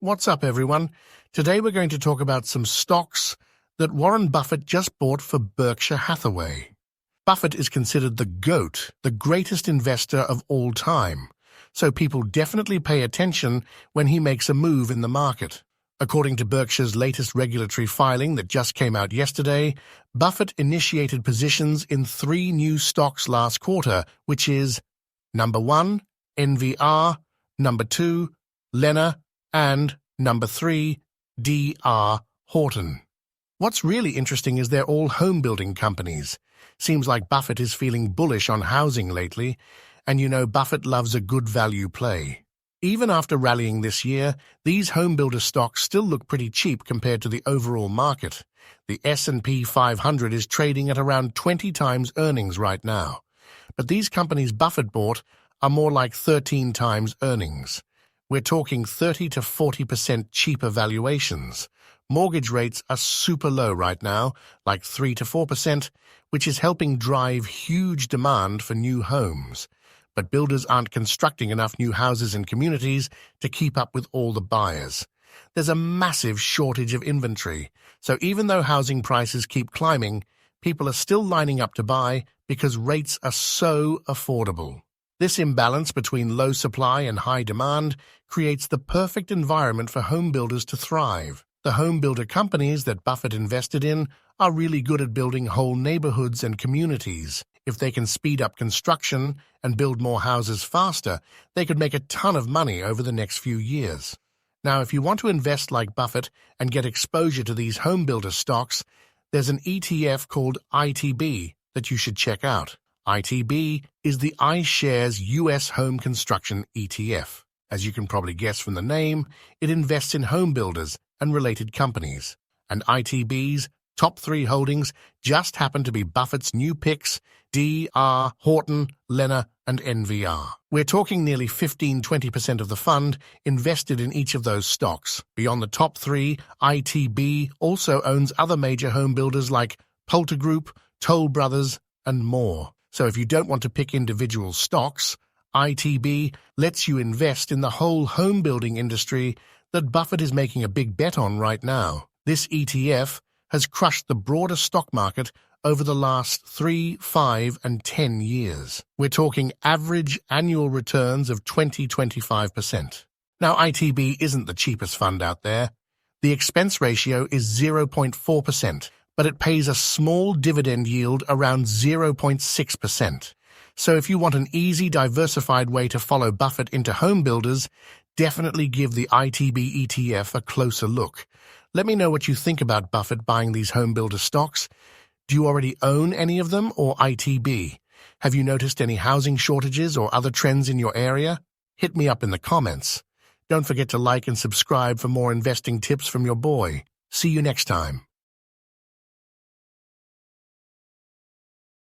What's up, everyone? Today we're going to talk about some stocks that Warren Buffett just bought for Berkshire Hathaway. Buffett is considered the GOAT, the greatest investor of all time, so people definitely pay attention when he makes a move in the market. According to Berkshire's latest regulatory filing that just came out yesterday, Buffett initiated positions in 3 new stocks last quarter, which is number 1, NVR, number 2, Lena, and number 3, DR Horton. What's really interesting is they're all home-building companies. Seems like Buffett is feeling bullish on housing lately, and you know Buffett loves a good value play. Even after rallying this year, these home-builder stocks still look pretty cheap compared to the overall market. The S&P 500 is trading at around 20 times earnings right now, but these companies Buffett bought are more like 13 times earnings. We're talking 30 to 40% cheaper valuations. Mortgage rates are super low right now, like 3 to 4%, which is helping drive huge demand for new homes. But builders aren't constructing enough new houses and communities to keep up with all the buyers. There's a massive shortage of inventory, so even though housing prices keep climbing, people are still lining up to buy because rates are so affordable. This imbalance between low supply and high demand creates the perfect environment for home builders to thrive. The home builder companies that Buffett invested in are really good at building whole neighborhoods and communities. If they can speed up construction and build more houses faster, they could make a ton of money over the next few years. Now, if you want to invest like Buffett and get exposure to these home builder stocks, there's an ETF called ITB that you should check out. ITB is the iShares U.S. Home Construction ETF. As you can probably guess from the name, it invests in home builders and related companies. And ITB's top 3 holdings just happen to be Buffett's new picks, DR Horton, Lena, and NVR. We're talking nearly 15–20% of the fund invested in each of those stocks. Beyond the top 3, ITB also owns other major home builders like Pulte Group, Toll Brothers, and more. So if you don't want to pick individual stocks, ITB lets you invest in the whole home building industry that Buffett is making a big bet on right now. This ETF has crushed the broader stock market over the last 3, 5, and 10 years. We're talking average annual returns of 20–25%. Now, ITB isn't the cheapest fund out there. The expense ratio is 0.4%. But it pays a small dividend yield around 0.6%. So if you want an easy, diversified way to follow Buffett into home builders, definitely give the ITB ETF a closer look. Let me know what you think about Buffett buying these home builder stocks. Do you already own any of them or ITB? Have you noticed any housing shortages or other trends in your area? Hit me up in the comments. Don't forget to like and subscribe for more investing tips from your boy. See you next time.